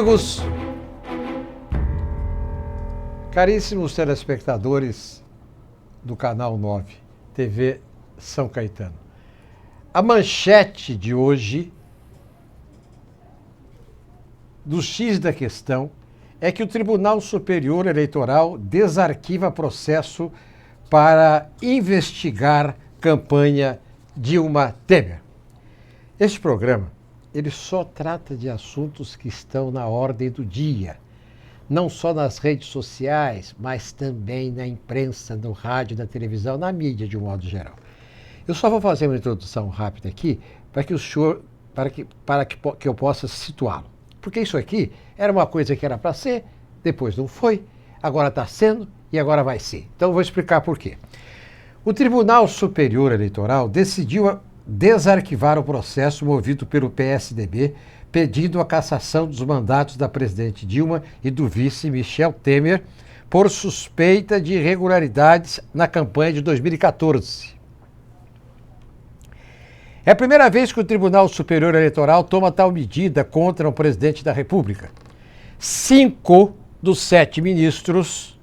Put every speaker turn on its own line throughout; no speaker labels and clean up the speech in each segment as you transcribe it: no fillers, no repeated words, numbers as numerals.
Amigos, caríssimos telespectadores do Canal 9, TV São Caetano. A manchete de hoje do X da questão é que o Tribunal Superior Eleitoral desarquiva processo para investigar campanha Dilma Temer. Este programa, ele só trata de assuntos que estão na ordem do dia, não só nas redes sociais, mas também na imprensa, no rádio, na televisão, na mídia de um modo geral. Eu só vou fazer uma introdução rápida aqui para que o senhor, para que eu possa situá-lo. Porque isso aqui era uma coisa que era para ser, depois não foi, agora está sendo e agora vai ser. Então eu vou explicar por quê. O Tribunal Superior Eleitoral decidiu desarquivar o processo movido pelo PSDB, pedindo a cassação dos mandatos da presidente Dilma e do vice Michel Temer por suspeita de irregularidades na campanha de 2014. É a primeira vez que o Tribunal Superior Eleitoral toma tal medida contra o presidente da República. 5 dos 7 ministros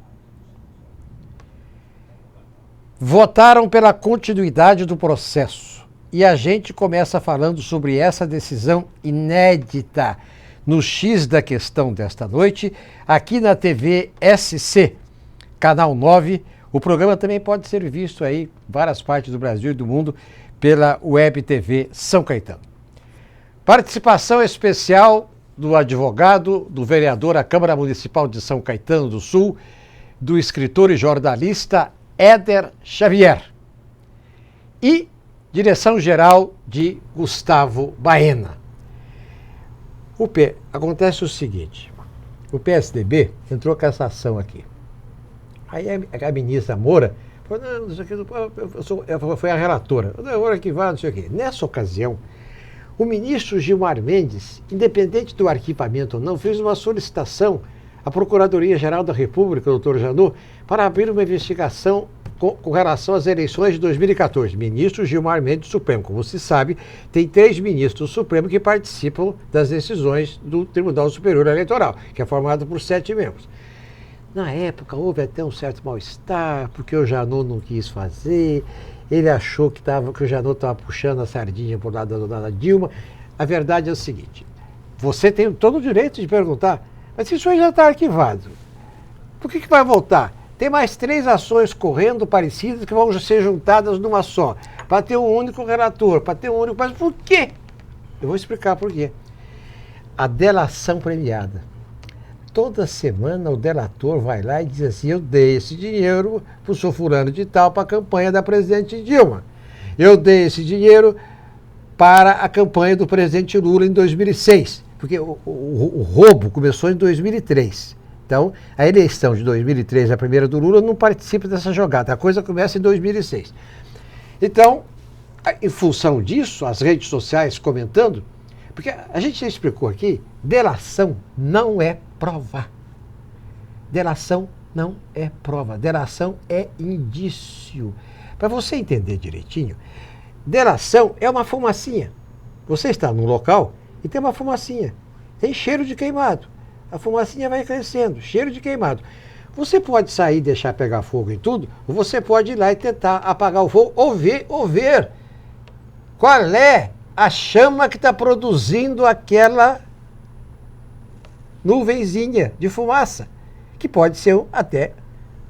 votaram pela continuidade do processo. E a gente começa falando sobre essa decisão inédita no X da questão desta noite, aqui na TV SC, Canal 9. O programa também pode ser visto aí em várias partes do Brasil e do mundo pela Web TV São Caetano. Participação especial do advogado, do vereador à Câmara Municipal de São Caetano do Sul, do escritor e jornalista Éder Xavier. E direção-geral de Gustavo Baena. Acontece o seguinte, o PSDB entrou cassação aqui. Aí a ministra Moura falou, não sei o que, foi a relatora, hora que vai, não sei o que. Nessa ocasião, o ministro Gilmar Mendes, independente do arquivamento ou não, fez uma solicitação à Procuradoria-Geral da República, doutor Janot, para abrir uma investigação com relação às eleições de 2014. Ministro Gilmar Mendes do Supremo. Como se sabe, tem 3 ministros do Supremo que participam das decisões do Tribunal Superior Eleitoral, que é formado por 7 membros. Na época, houve até um certo mal-estar, porque o Janot não quis fazer, ele achou que o Janot estava puxando a sardinha por lado da Dilma. A verdade é o seguinte, você tem todo o direito de perguntar, mas se isso aí já está arquivado, por que vai voltar? Tem mais 3 ações correndo parecidas que vão ser juntadas numa só, para ter um único relator, para ter um único... Mas por quê? Eu vou explicar por quê. A delação premiada. Toda semana o delator vai lá e diz assim, eu dei esse dinheiro para o senhor fulano de tal para a campanha da presidente Dilma. Eu dei esse dinheiro para a campanha do presidente Lula em 2006, porque o roubo começou em 2003. Então, a eleição de 2003, a primeira do Lula, não participa dessa jogada. A coisa começa em 2006. Então, em função disso, as redes sociais comentando, porque a gente já explicou aqui, delação não é prova. Delação não é prova. Delação é indício. Para você entender direitinho, delação é uma fumacinha. Você está num local e tem uma fumacinha. Tem cheiro de queimado. A fumacinha vai crescendo, cheiro de queimado. Você pode sair e deixar pegar fogo em tudo, ou você pode ir lá e tentar apagar o fogo, ou ver qual é a chama que está produzindo aquela nuvenzinha de fumaça, que pode ser até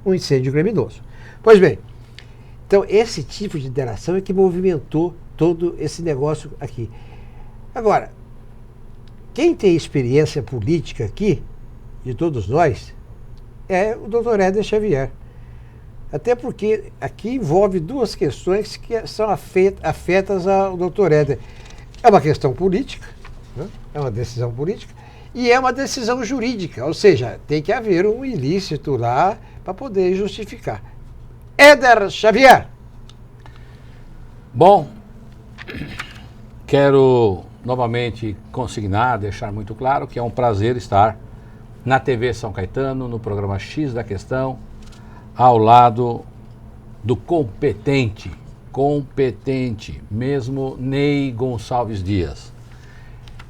um incêndio criminoso. Pois bem, então esse tipo de delação é que movimentou todo esse negócio aqui. Agora, quem tem experiência política aqui, de todos nós, é o doutor Éder Xavier. Até porque aqui envolve 2 questões que são afetas ao doutor Éder. É uma questão política, né? É uma decisão política, e é uma decisão jurídica, ou seja, tem que haver um ilícito lá para poder justificar. Éder Xavier.
Bom, quero novamente consignar, deixar muito claro que é um prazer estar na TV São Caetano, no programa X da Questão, ao lado do competente mesmo Ney Gonçalves Dias.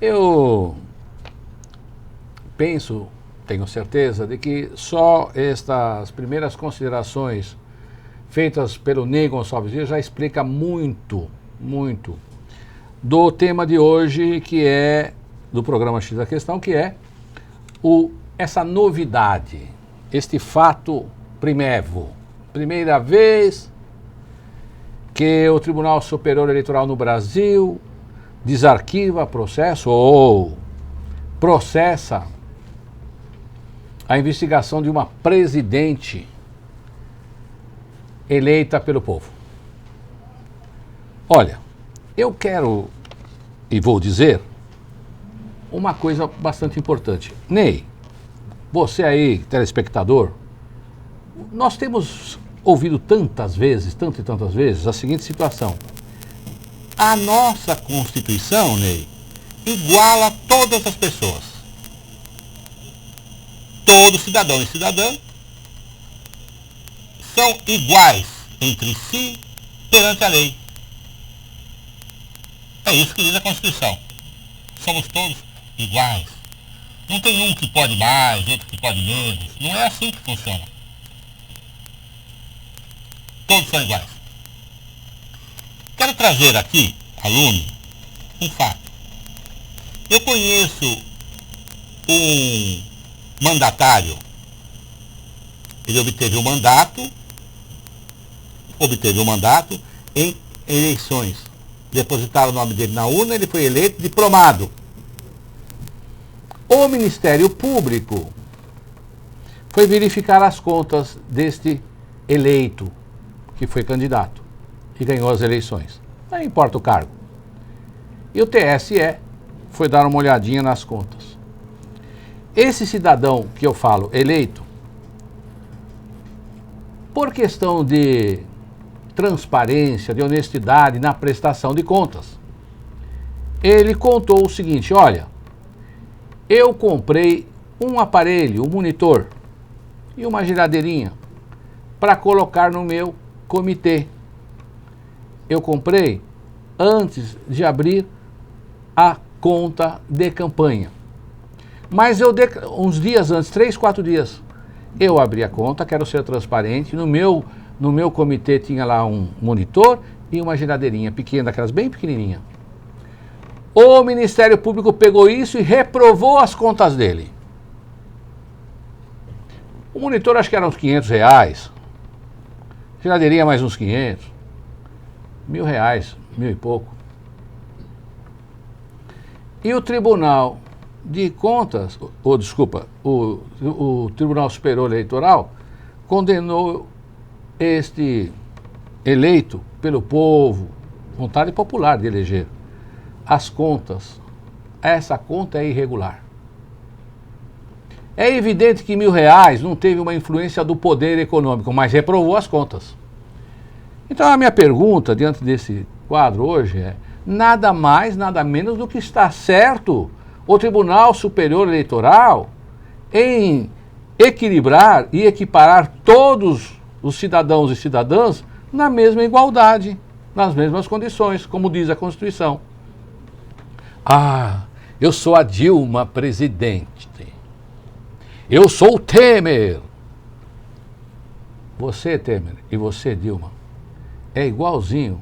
Eu penso, tenho certeza, de que só estas primeiras considerações feitas pelo Ney Gonçalves Dias já explica muito, muito do tema de hoje, que é, do programa X da Questão, que é essa novidade, este fato primevo. Primeira vez que o Tribunal Superior Eleitoral no Brasil desarquiva processo ou processa a investigação de uma presidente eleita pelo povo. Olha, eu quero e vou dizer uma coisa bastante importante. Ney, você aí, telespectador, nós temos ouvido tantas vezes, tantas e tantas vezes, a seguinte situação. A nossa Constituição, Ney, iguala todas as pessoas. Todo cidadão e cidadã são iguais entre si perante a lei. É isso que diz a Constituição. Somos todos iguais. Não tem um que pode mais, outro que pode menos. Não é assim que funciona. Todos são iguais. Quero trazer aqui, aluno, um fato. Eu conheço um mandatário. Ele obteve um mandato em eleições. Depositaram o nome dele na urna, ele foi eleito diplomado. O Ministério Público foi verificar as contas deste eleito, que foi candidato e ganhou as eleições. Não importa o cargo. E o TSE foi dar uma olhadinha nas contas. Esse cidadão que eu falo, eleito, por questão de transparência, de honestidade na prestação de contas, ele contou o seguinte: olha, eu comprei um aparelho, um monitor e uma giradeirinha para colocar no meu comitê. Eu comprei antes de abrir a conta de campanha. Mas uns dias antes, 3, 4 dias, eu abri a conta, quero ser transparente. No meu comitê tinha lá um monitor e uma giradeirinha pequena, daquelas bem pequenininha. O Ministério Público pegou isso e reprovou as contas dele. O monitor acho que era uns R$500, giradeirinha mais uns 500, R$1.000, 1.000 e pouco. E o Tribunal de Contas, o Tribunal Superior Eleitoral condenou este eleito pelo povo, vontade popular de eleger, as contas. Essa conta é irregular. É evidente que R$1.000 não teve uma influência do poder econômico, mas reprovou as contas. Então a minha pergunta diante desse quadro hoje é: nada mais, nada menos do que está certo o Tribunal Superior Eleitoral em equilibrar e equiparar todos os cidadãos e cidadãs na mesma igualdade, nas mesmas condições, como diz a Constituição. Ah, eu sou a Dilma presidente. Eu sou o Temer. Você, Temer, e você, Dilma, é igualzinho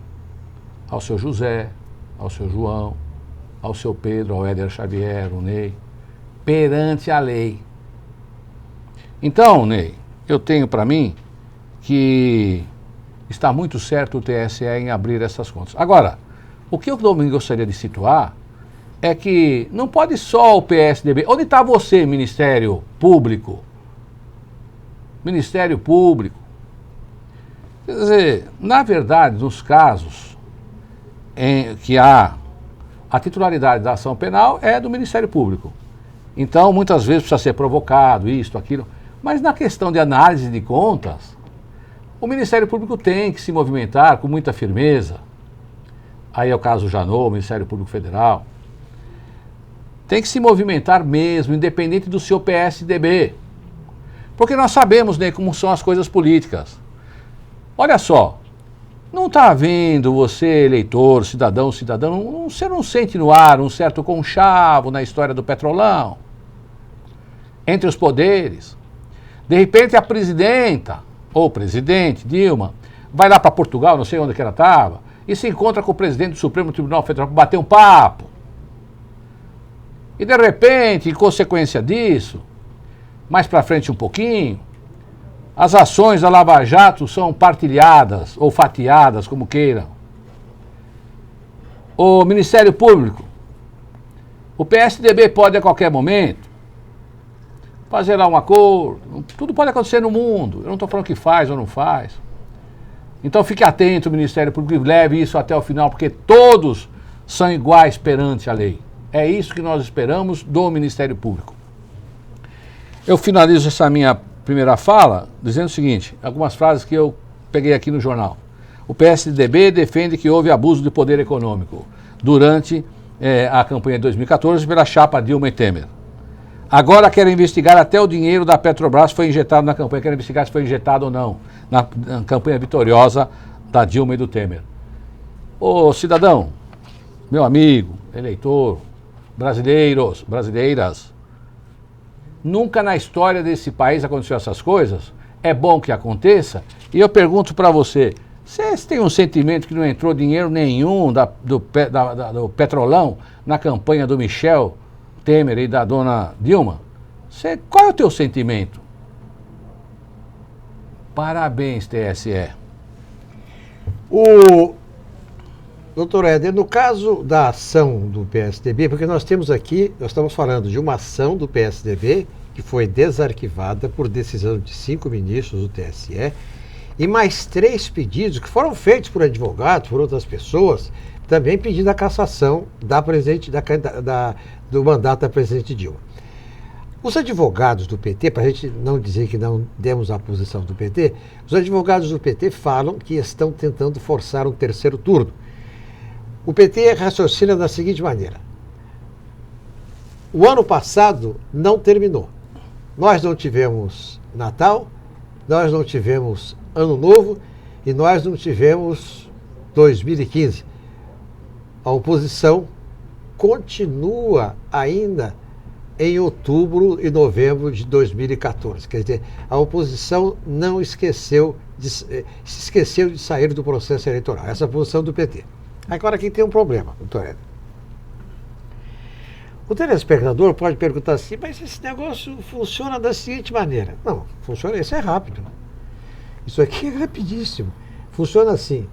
ao seu José, ao seu João, ao seu Pedro, ao Éder Xavier, o Ney, perante a lei. Então, Ney, eu tenho para mim que está muito certo o TSE em abrir essas contas. Agora, o que eu também gostaria de situar é que não pode só o PSDB. Onde está você, Ministério Público? Ministério Público. Quer dizer, na verdade, nos casos em que há a titularidade da ação penal é do Ministério Público. Então, muitas vezes precisa ser provocado, isto, aquilo. Mas na questão de análise de contas, o Ministério Público tem que se movimentar com muita firmeza. Aí é o caso Janot, Ministério Público Federal. Tem que se movimentar mesmo, independente do seu PSDB. Porque nós sabemos, né, como são as coisas políticas. Olha só, não está havendo você, eleitor, cidadão, você não sente no ar um certo conchavo na história do Petrolão? entre os poderes. De repente a presidenta, ou presidente, Dilma, vai lá para Portugal, não sei onde que ela estava, e se encontra com o presidente do Supremo Tribunal Federal para bater um papo. E de repente, em consequência disso, mais para frente um pouquinho, as ações da Lava Jato são partilhadas ou fatiadas, como queiram. O Ministério Público, o PSDB pode a qualquer momento fazer lá um acordo, tudo pode acontecer no mundo, eu não estou falando que faz ou não faz. Então fique atento, o Ministério Público, e leve isso até o final, porque todos são iguais perante a lei. É isso que nós esperamos do Ministério Público. Eu finalizo essa minha primeira fala dizendo o seguinte, algumas frases que eu peguei aqui no jornal. O PSDB defende que houve abuso de poder econômico durante a campanha de 2014 pela chapa Dilma e Temer. Agora querem investigar até o dinheiro da Petrobras que foi injetado na campanha, querem investigar se foi injetado ou não na campanha vitoriosa da Dilma e do Temer. Ô cidadão, meu amigo, eleitor, brasileiros, brasileiras, nunca na história desse país aconteceu essas coisas, é bom que aconteça, e eu pergunto para você, vocês têm um sentimento que não entrou dinheiro nenhum do Petrolão na campanha do Michel Temer e da dona Dilma? Qual é o teu sentimento? Parabéns, TSE.
Doutor Éder, no caso da ação do PSDB, porque nós estamos falando de uma ação do PSDB que foi desarquivada por decisão de 5 ministros do TSE e mais 3 pedidos que foram feitos por advogados, por outras pessoas, também pedindo a cassação do mandato da presidente Dilma. Os advogados do PT, para a gente não dizer que não demos a posição do PT, os advogados do PT falam que estão tentando forçar um terceiro turno. O PT raciocina da seguinte maneira: o ano passado não terminou. Nós não tivemos Natal, nós não tivemos Ano Novo e nós não tivemos 2015. A oposição continua ainda em outubro e novembro de 2014. Quer dizer, a oposição não esqueceu se esqueceu de sair do processo eleitoral. Essa é a posição do PT. Agora aqui tem um problema, doutor Éder. O telespectador pode perguntar assim, mas esse negócio funciona da seguinte maneira. Não, funciona, isso é rápido. Isso aqui é rapidíssimo. Funciona assim.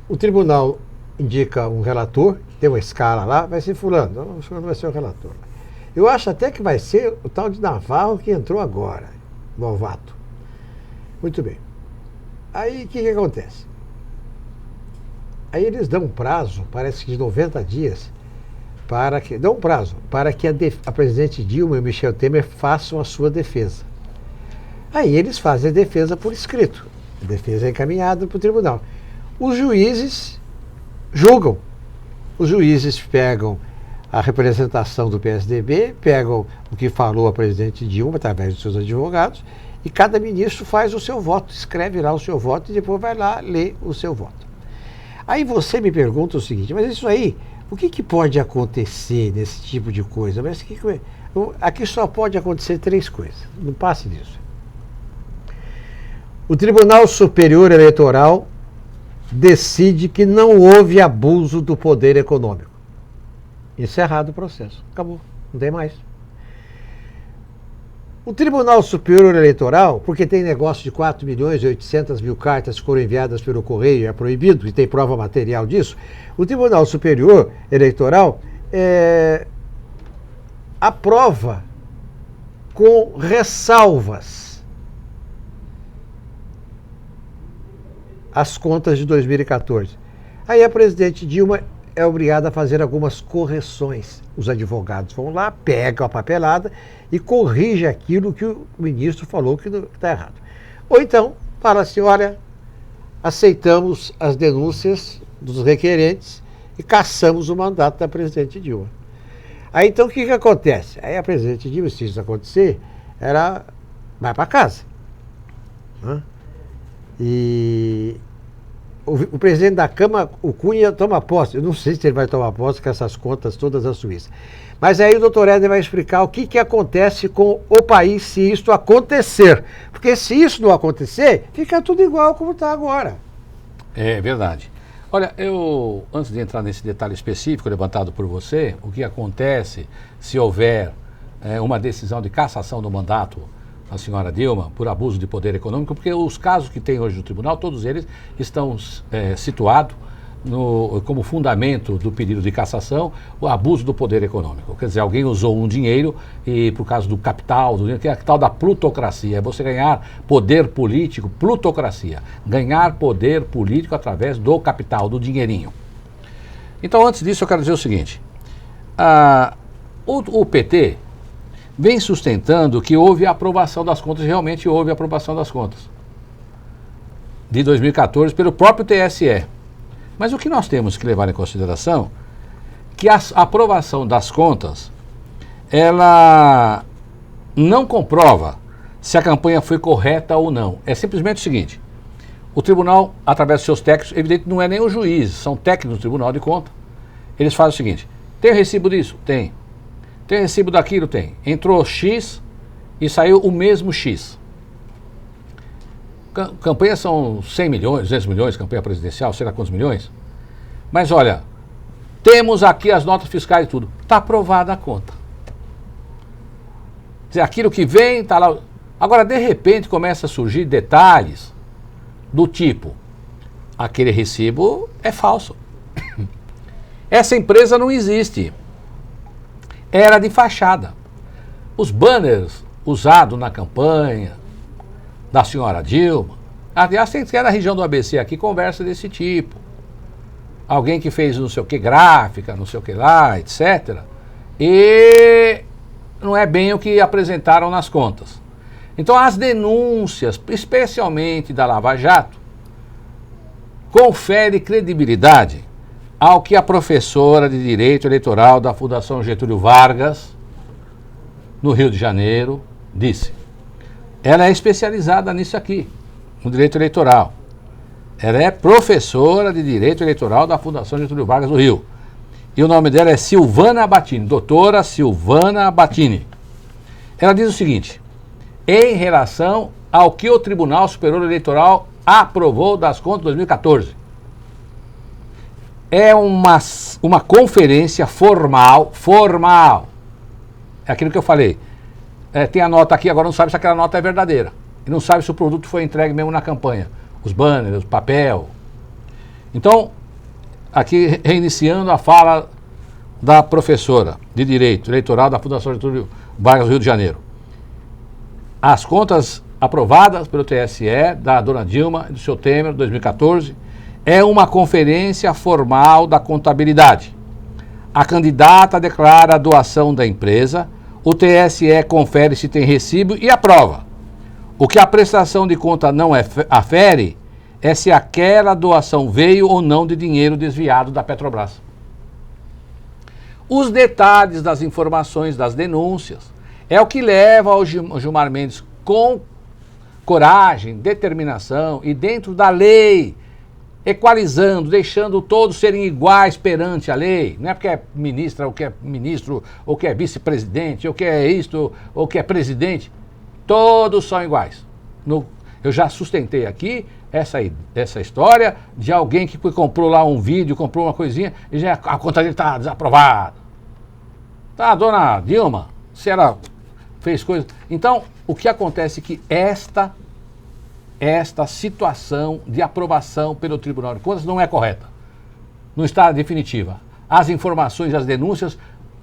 O tribunal indica um relator, tem uma escala lá, vai ser fulano. Não, fulano vai ser o relator. Eu acho até que vai ser o tal de Navarro que entrou agora, novato. Muito bem. Aí o que acontece? Aí eles dão um prazo, parece que de 90 dias, para que a presidente Dilma e o Michel Temer façam a sua defesa. Aí eles fazem a defesa por escrito. A defesa é encaminhada para o tribunal. Os juízes julgam. Os juízes pegam a representação do PSDB, pegam o que falou a presidente Dilma através dos seus advogados, e cada ministro faz o seu voto, escreve lá o seu voto e depois vai lá ler o seu voto. Aí você me pergunta o seguinte, mas isso aí, o que pode acontecer nesse tipo de coisa? Mas aqui só pode acontecer 3 coisas, não passe disso. O Tribunal Superior Eleitoral decide que não houve abuso do poder econômico. Encerrado o processo. Acabou. Não tem mais. O Tribunal Superior Eleitoral, porque tem negócio de 4.800.000 cartas que foram enviadas pelo correio, é proibido, e tem prova material disso, o Tribunal Superior Eleitoral aprova com ressalvas as contas de 2014. Aí a presidente Dilma é obrigada a fazer algumas correções. Os advogados vão lá, pegam a papelada e corrigem aquilo que o ministro falou que está errado. Ou então, fala assim, olha, aceitamos as denúncias dos requerentes e cassamos o mandato da presidente Dilma. Aí então o que acontece? Aí a presidente Dilma, se isso acontecer, ela vai para casa. Né? E o presidente da Câmara, o Cunha, toma posse. Eu não sei se ele vai tomar posse com essas contas todas da Suíça. Mas aí o doutor Éder vai explicar o que acontece com o país se isso acontecer. Porque se isso não acontecer, fica tudo igual como está agora.
É verdade. Olha, antes de entrar nesse detalhe específico levantado por você, o que acontece se houver uma decisão de cassação do mandato da senhora Dilma por abuso de poder econômico, porque os casos que tem hoje no tribunal, todos eles estão situados como fundamento do pedido de cassação o abuso do poder econômico. Quer dizer, alguém usou um dinheiro e por causa do capital, que é a tal da plutocracia, é você ganhar poder político, plutocracia, ganhar poder político através do capital, do dinheirinho. Então, antes disso, eu quero dizer o seguinte, o PT vem sustentando que houve a aprovação das contas, realmente houve a aprovação das contas de 2014 pelo próprio TSE. Mas o que nós temos que levar em consideração é que a aprovação das contas, ela não comprova se a campanha foi correta ou não. É simplesmente o seguinte, o tribunal, através dos seus técnicos, evidente não é nem o juiz, são técnicos do Tribunal de Contas, eles fazem o seguinte, tem recibo disso? Tem. Tem recibo daquilo? Tem. Entrou X e saiu o mesmo X. Campanhas são 100 milhões, 200 milhões, campanha presidencial, sei lá quantos milhões. Mas olha, temos aqui as notas fiscais e tudo. Está aprovada a conta. Quer dizer, aquilo que vem, está lá. Agora, de repente, começa a surgir detalhes do tipo, aquele recibo é falso. Essa empresa não existe. Era de fachada. Os banners usados na campanha da senhora Dilma, aliás, tem que na região do ABC aqui, conversa desse tipo. Alguém que fez não sei o que, gráfica, não sei o que lá, etc. E não é bem o que apresentaram nas contas. Então as denúncias, especialmente da Lava Jato, confere credibilidade ao que a professora de Direito Eleitoral da Fundação Getúlio Vargas, no Rio de Janeiro, disse. Ela é especializada nisso aqui, no direito eleitoral. Ela é professora de Direito Eleitoral da Fundação Getúlio Vargas do Rio. E o nome dela é Silvana Battini, doutora Silvana Battini. Ela diz o seguinte, em relação ao que o Tribunal Superior Eleitoral aprovou das contas de 2014. É uma conferência formal, é aquilo que eu falei. Tem a nota aqui, agora não sabe se aquela nota é verdadeira. E não sabe se o produto foi entregue mesmo na campanha. Os banners, o papel. Então, aqui reiniciando a fala da professora de Direito Eleitoral da Fundação Getúlio Vargas do Rio de Janeiro. As contas aprovadas pelo TSE, da dona Dilma e do seu Temer, 2014, é uma conferência formal da contabilidade. A candidata declara a doação da empresa, o TSE confere se tem recibo e aprova. O que a prestação de conta não afere é se aquela doação veio ou não de dinheiro desviado da Petrobras. Os detalhes das informações, das denúncias, é o que leva ao Gilmar Mendes com coragem, determinação e dentro da lei, equalizando, deixando todos serem iguais perante a lei. Não é porque é ministra, ou que é ministro, ou que é vice-presidente, ou que é isto, ou que é presidente. Todos são iguais. Eu já sustentei aqui essa história de alguém que comprou lá um vídeo, comprou uma coisinha, e já a conta dele está desaprovada. Tá, dona Dilma, se ela fez coisa... Então, o que acontece é que esta situação de aprovação pelo Tribunal de Contas não é correta. Não está definitiva. As informações, as denúncias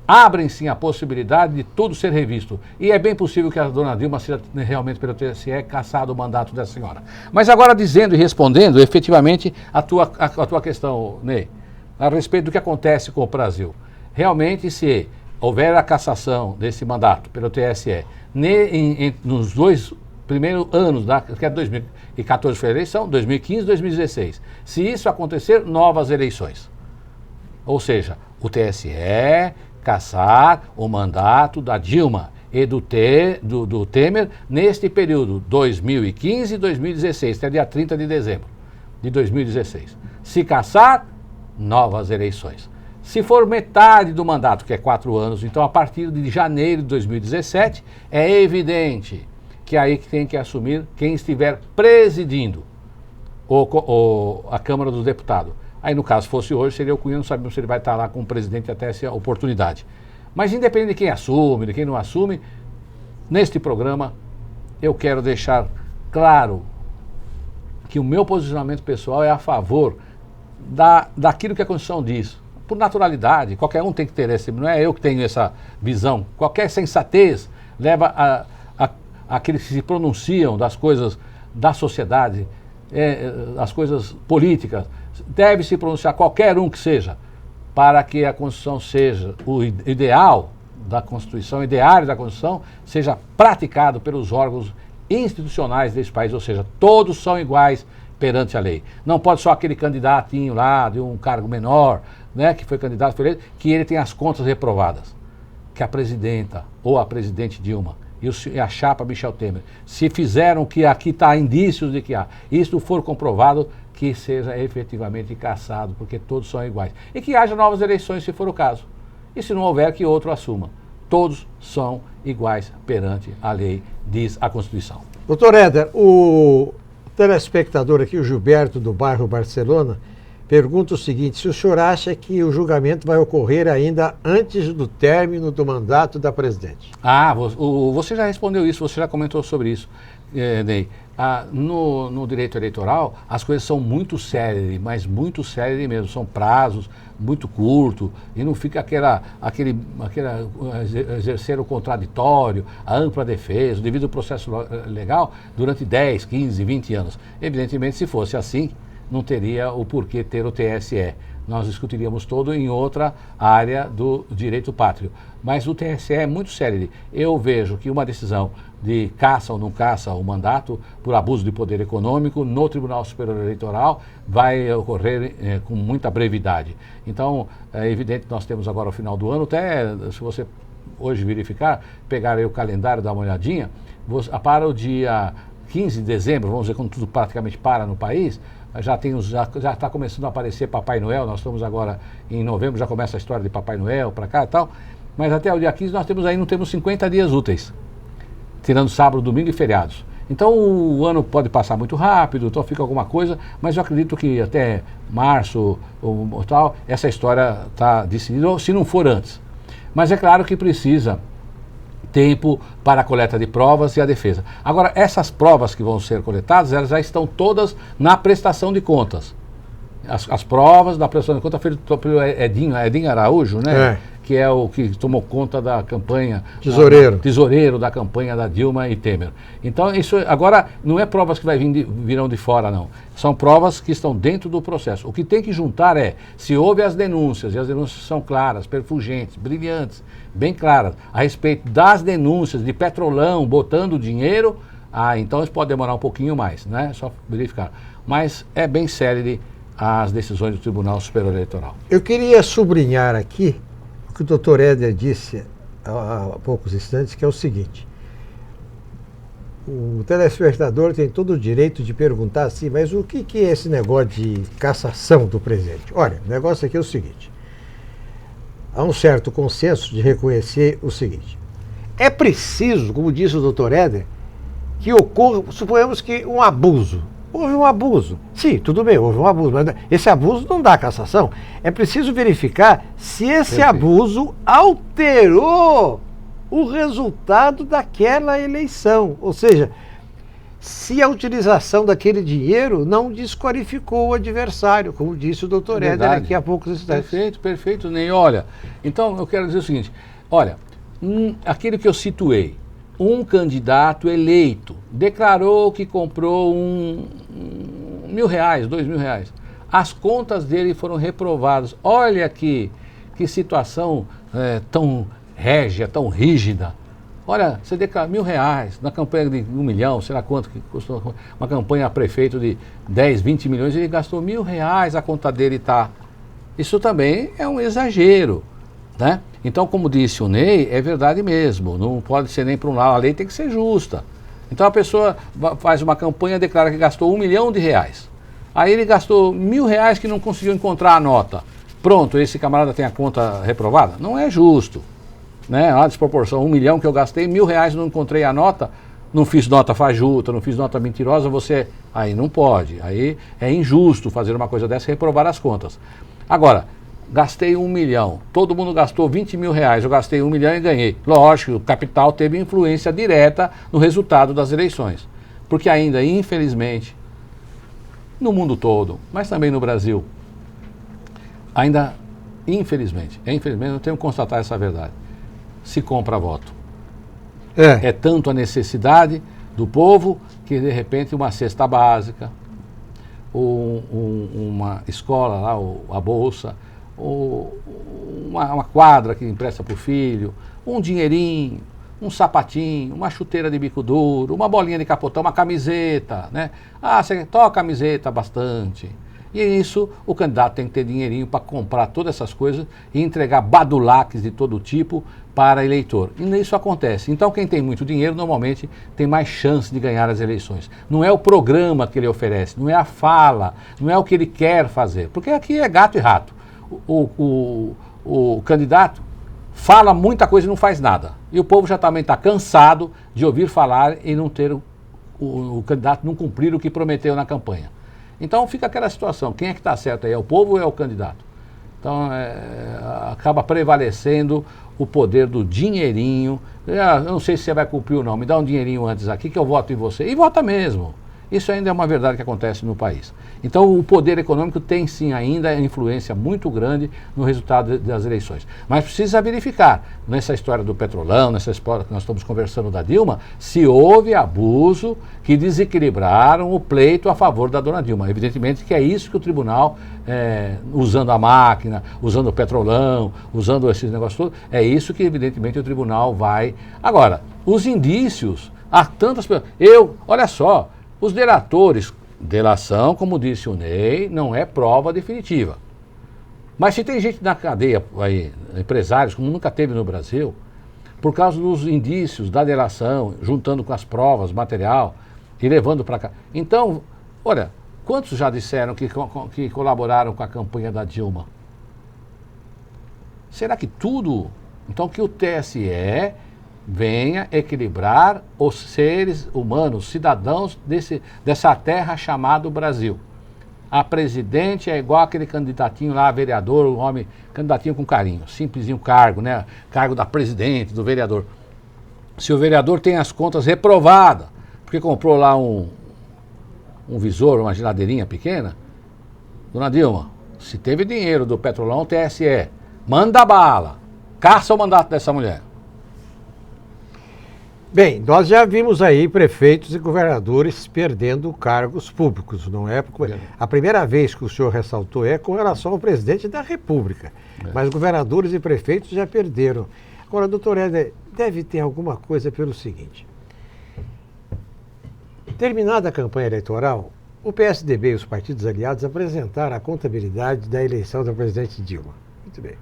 abrem sim a possibilidade de tudo ser revisto. E é bem possível que a dona Dilma seja realmente pelo TSE cassado o mandato dessa senhora. Mas agora dizendo e respondendo efetivamente a tua questão, Ney, a respeito do que acontece com o Brasil. Realmente, se houver a cassação desse mandato pelo TSE nos dois primeiros anos, que é 2014 foi a eleição, 2015 e 2016. Se isso acontecer, novas eleições. Ou seja, o TSE cassar o mandato da Dilma e do Temer neste período, 2015 e 2016, até dia 30 de dezembro de 2016. Se cassar, novas eleições. Se for metade do mandato, que é 4 anos, então a partir de janeiro de 2017, é evidente que aí tem que assumir quem estiver presidindo a Câmara dos Deputados. Aí, no caso, fosse hoje, seria o Cunha, não sabemos se ele vai estar lá com o presidente até essa oportunidade. Mas independente de quem assume, de quem não assume, neste programa eu quero deixar claro que o meu posicionamento pessoal é a favor daquilo que a Constituição diz. Por naturalidade, qualquer um tem que ter esse, não é eu que tenho essa visão. Qualquer sensatez leva àqueles que se pronunciam das coisas da sociedade, as coisas políticas, deve se pronunciar qualquer um que seja, para que a Constituição seja o ideal da Constituição, o ideário da Constituição, seja praticado pelos órgãos institucionais desse país, ou seja, todos são iguais perante a lei. Não pode só aquele candidatinho lá de um cargo menor, né, que foi candidato por ele, que ele tem as contas reprovadas. Que a presidenta ou a presidente Dilma e a chapa Michel Temer, se fizeram o que aqui está indícios de que há, isso for comprovado, que seja efetivamente cassado, porque todos são iguais. E que haja novas eleições, se for o caso. E se não houver, que outro assuma. Todos são iguais perante a lei, diz a Constituição.
Doutor Éder, o telespectador aqui, o Gilberto, do bairro Barcelona, pergunta o seguinte: se o senhor acha que o julgamento vai ocorrer ainda antes do término do mandato da presidente?
Você já respondeu isso, você já comentou sobre isso, Ney. No direito eleitoral, as coisas são muito sérias, mas muito sérias mesmo. São prazos muito curtos e não fica aquele exercer o contraditório, a ampla defesa, devido ao processo legal durante 10, 15, 20 anos. Evidentemente, se fosse assim, não teria o porquê ter o TSE. Nós discutiríamos todo em outra área do direito pátrio. Mas o TSE é muito sério. Eu vejo que uma decisão de caça ou não caça o mandato por abuso de poder econômico no Tribunal Superior Eleitoral vai ocorrer com muita brevidade. Então, é evidente que nós temos agora o final do ano, até se você hoje verificar, pegar aí o calendário, dar uma olhadinha, para o dia 15 de dezembro, vamos dizer, quando tudo praticamente para no país, já está começando a aparecer Papai Noel. Nós estamos agora em novembro, já começa a história de Papai Noel para cá e tal, mas até o dia 15 nós não temos 50 dias úteis, tirando sábado, domingo e feriados. Então o ano pode passar muito rápido, então fica alguma coisa, mas eu acredito que até março ou tal, essa história está decidida, ou se não for antes. Mas é claro que precisa tempo para a coleta de provas e a defesa. Agora, essas provas que vão ser coletadas, elas já estão todas na prestação de contas. As provas da prestação de contas feitas pelo Edinho Araújo, né? Que é o que tomou conta da campanha... Tesoureiro da campanha da Dilma e Temer. Então, isso agora não é provas que virão de fora, não. São provas que estão dentro do processo. O que tem que juntar é, se houve as denúncias, e as denúncias são claras, perfugentes, brilhantes, bem claras, a respeito das denúncias de Petrolão botando dinheiro, então isso pode demorar um pouquinho mais, né? Só verificar. Mas é bem sério as decisões do Tribunal Superior Eleitoral.
Eu queria sublinhar aqui o que o doutor Éder disse há poucos instantes, que é o seguinte: o telespectador tem todo o direito de perguntar assim, mas o que é esse negócio de cassação do presidente? Olha, o negócio aqui é o seguinte: há um certo consenso de reconhecer o seguinte: é preciso, como disse o doutor Éder, que ocorra, suponhamos que um abuso. Houve um abuso. Sim, tudo bem, houve um abuso, mas esse abuso não dá cassação. É preciso verificar se esse abuso alterou o resultado daquela eleição. Ou seja, se a utilização daquele dinheiro não desqualificou o adversário, como disse o doutor Éder aqui há poucos instantes.
Perfeito, Ney. Olha, então eu quero dizer o seguinte, olha, aquele que eu situei, um candidato eleito declarou que comprou R$1.000, R$2.000. As contas dele foram reprovadas. Olha que situação tão régia, tão rígida. Olha, você declara R$1.000 na campanha de 1 milhão, sei lá quanto que custou uma campanha a prefeito de 10, 20 milhões, ele gastou R$1.000, a conta dele está. Isso também é um exagero, né? Então, como disse o Ney, é verdade mesmo, não pode ser nem para um lado, a lei tem que ser justa. Então a pessoa faz uma campanha, declara que gastou R$1 milhão, Aí ele gastou R$1.000 que não conseguiu encontrar a nota. Pronto, esse camarada tem a conta reprovada? Não é justo. Né? A desproporção, 1 milhão que eu gastei, R$1.000 não encontrei a nota, não fiz nota fajuta, não fiz nota mentirosa, você... Aí não pode. Aí é injusto fazer uma coisa dessa e reprovar as contas. Agora, gastei 1 milhão, todo mundo gastou R$20.000, eu gastei 1 milhão e ganhei. Lógico, o capital teve influência direta no resultado das eleições. Porque ainda, infelizmente, no mundo todo, mas também no Brasil, ainda, infelizmente, eu tenho que constatar essa verdade, se compra voto. É tanto a necessidade do povo que, de repente, uma cesta básica, uma escola lá, a bolsa, uma quadra que empresta para o filho, um dinheirinho, um sapatinho, uma chuteira de bico duro, uma bolinha de capotão, uma camiseta, né? Ah, você toca a camiseta bastante. E isso, o candidato tem que ter dinheirinho para comprar todas essas coisas e entregar badulaques de todo tipo para eleitor. E isso acontece. Então, quem tem muito dinheiro, normalmente, tem mais chance de ganhar as eleições. Não é o programa que ele oferece, não é a fala, não é o que ele quer fazer. Porque aqui é gato e rato. O candidato fala muita coisa e não faz nada. E o povo já também está cansado de ouvir falar e não ter o candidato não cumprir o que prometeu na campanha. Então fica aquela situação, quem é que está certo aí? É o povo ou é o candidato? Então acaba prevalecendo o poder do dinheirinho. Eu não sei se você vai cumprir ou não, me dá um dinheirinho antes aqui que eu voto em você. E vota mesmo. Isso ainda é uma verdade que acontece no país. Então o poder econômico tem sim ainda influência muito grande no resultado das eleições. Mas precisa verificar, nessa história do Petrolão, nessa história que nós estamos conversando da Dilma, se houve abuso que desequilibraram o pleito a favor da dona Dilma. Evidentemente que é isso que o tribunal, usando a máquina, usando o Petrolão, usando esses negócios todos, é isso que evidentemente o tribunal vai... Agora, os indícios, há tantas pessoas... Olha só, os delatores, delação, como disse o Ney, não é prova definitiva. Mas se tem gente na cadeia, aí, empresários, como nunca teve no Brasil, por causa dos indícios da delação, juntando com as provas, material, e levando para cá. Então, olha, quantos já disseram que colaboraram com a campanha da Dilma? Será que tudo... Então, que o TSE... venha equilibrar os seres humanos, cidadãos dessa terra chamada Brasil. A presidente é igual aquele candidatinho lá, vereador, um homem, candidatinho com carinho, simplesinho cargo, né? Cargo da presidente, do vereador. Se o vereador tem as contas reprovadas, porque comprou lá um visor, uma geladeirinha pequena, dona Dilma, se teve dinheiro do Petrolão, TSE, manda bala, caça o mandato dessa mulher.
Bem, nós já vimos aí prefeitos e governadores perdendo cargos públicos, não é? A primeira vez que o senhor ressaltou é com relação ao presidente da República, mas governadores e prefeitos já perderam. Agora, doutor Éder, deve ter alguma coisa pelo seguinte. Terminada a campanha eleitoral, o PSDB e os partidos aliados apresentaram a contabilidade da eleição da presidente Dilma. Muito bem.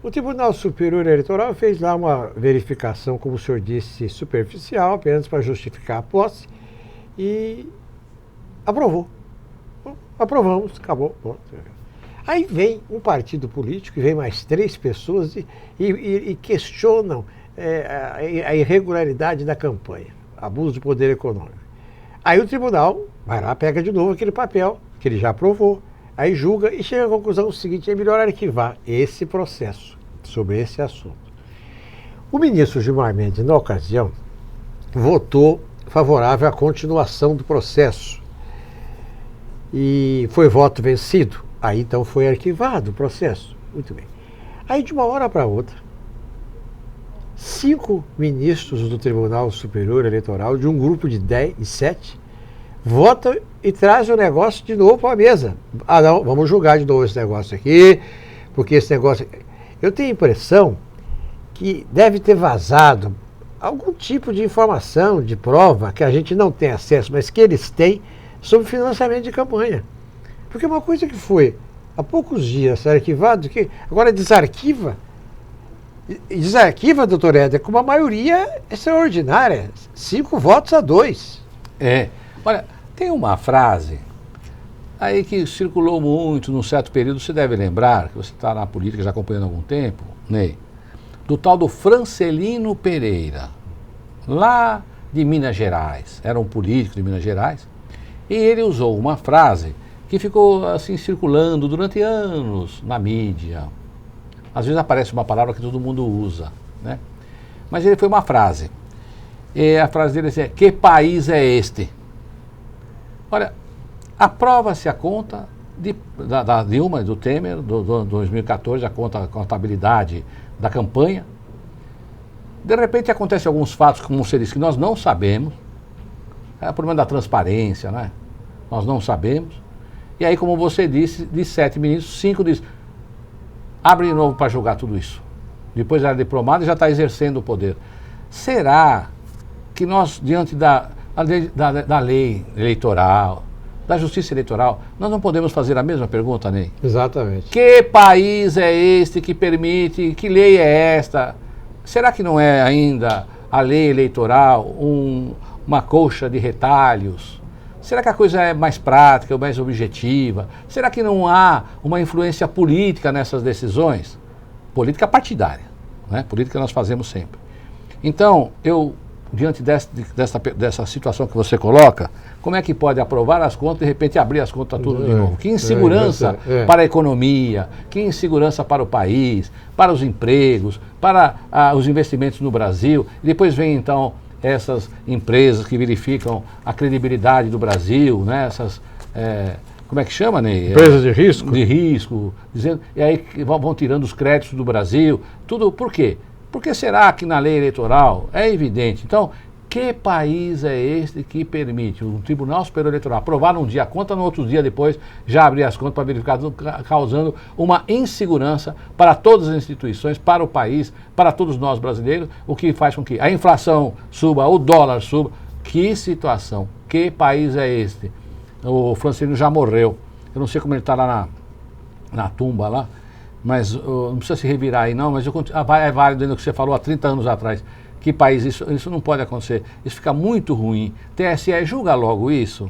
O Tribunal Superior Eleitoral fez lá uma verificação, como o senhor disse, superficial, apenas para justificar a posse, e aprovou. Aprovamos, acabou. Aí vem um partido político, e vem mais 3 pessoas e questionam a irregularidade da campanha, abuso de poder econômico. Aí o tribunal vai lá, pega de novo aquele papel que ele já aprovou, aí julga e chega à conclusão seguinte: é melhor arquivar esse processo sobre esse assunto. O ministro Gilmar Mendes, na ocasião, votou favorável à continuação do processo. E foi voto vencido. Aí então foi arquivado o processo. Muito bem. Aí de uma hora para outra, 5 ministros do Tribunal Superior Eleitoral, de um grupo de 7, votam e trazem o negócio de novo para a mesa. Ah, não, vamos julgar de novo esse negócio aqui, porque esse negócio... Eu tenho a impressão que deve ter vazado algum tipo de informação, de prova, que a gente não tem acesso, mas que eles têm, sobre financiamento de campanha. Porque uma coisa que foi há poucos dias arquivado, que agora desarquiva, doutor Éder, com uma maioria extraordinária, 5 votos a 2.
Olha, tem uma frase, aí que circulou muito num certo período, você deve lembrar, que você está na política já acompanhando há algum tempo, Ney, do tal do Francelino Pereira, lá de Minas Gerais, era um político de Minas Gerais, e ele usou uma frase que ficou assim circulando durante anos na mídia. Às vezes aparece uma palavra que todo mundo usa, né? Mas ele foi uma frase. E a frase dele é: que país é este? Olha, aprova-se a conta da Dilma e do Temer, do 2014, a contabilidade da campanha. De repente acontecem alguns fatos, como você disse, que nós não sabemos. É o problema da transparência, né? Nós não sabemos. E aí, como você disse, de 7 ministros, 5 dizem: abre de novo para julgar tudo isso. Depois era diplomado e já está exercendo o poder. Será que nós, diante da lei eleitoral, da justiça eleitoral, nós não podemos fazer a mesma pergunta, Ney?
Exatamente.
Que país é este que permite, que lei é esta? Será que não é ainda a lei eleitoral uma colcha de retalhos? Será que a coisa é mais prática, mais objetiva? Será que não há uma influência política nessas decisões? Política partidária, né? Política nós fazemos sempre. Então, diante dessa situação que você coloca, como é que pode aprovar as contas e de repente abrir as contas tudo de novo? Que insegurança para a economia, que insegurança para o país, para os empregos, para os investimentos no Brasil. E depois vem então essas empresas que verificam a credibilidade do Brasil, né? Essas, como é que chama, Ney?
Empresas de risco.
De risco, dizendo, e aí vão tirando os créditos do Brasil, tudo, por quê? Porque será que na lei eleitoral é evidente? Então, que país é este que permite o Tribunal Superior Eleitoral aprovar num dia a conta, no outro dia depois já abrir as contas para verificar, causando uma insegurança para todas as instituições, para o país, para todos nós brasileiros, o que faz com que a inflação suba, o dólar suba. Que situação, que país é este? O Francelino já morreu, eu não sei como ele está lá na tumba lá, mas não precisa se revirar aí não, mas é válido ainda o que você falou há 30 anos atrás. Que país, isso não pode acontecer, isso fica muito ruim. TSE, julga logo isso.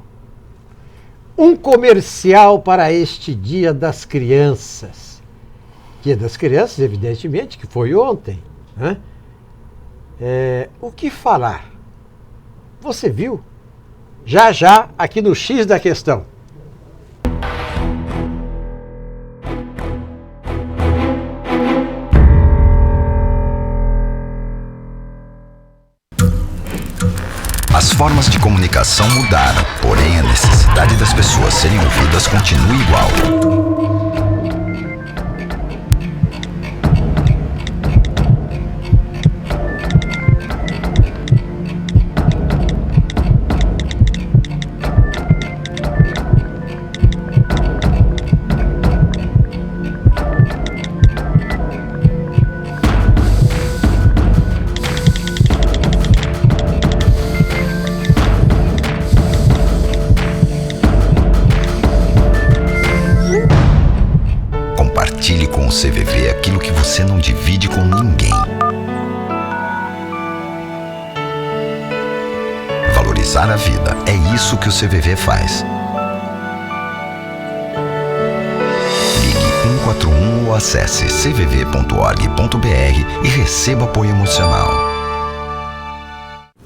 Um comercial para este Dia das Crianças. Dia das Crianças, evidentemente, que foi ontem, né? O que falar? Você viu? Já já, aqui no X da Questão.
As formas de comunicação mudaram, porém a necessidade das pessoas serem ouvidas continua igual. Compartilhe com o CVV aquilo que você não divide com ninguém. Valorizar a vida, é isso que o CVV faz. Ligue 141 ou acesse cvv.org.br e receba apoio emocional.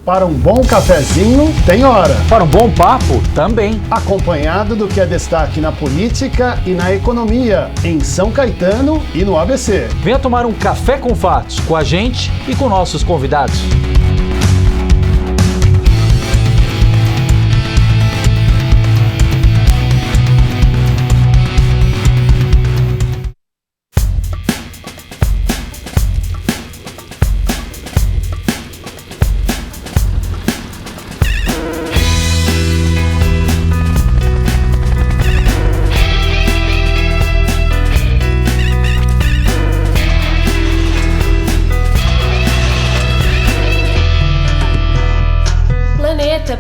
Para um bom cafezinho, tem hora.
Para um bom papo, também.
Acompanhado do que é destaque na política e na economia, em São Caetano e no ABC.
Venha tomar um café com fatos com a gente e com nossos convidados.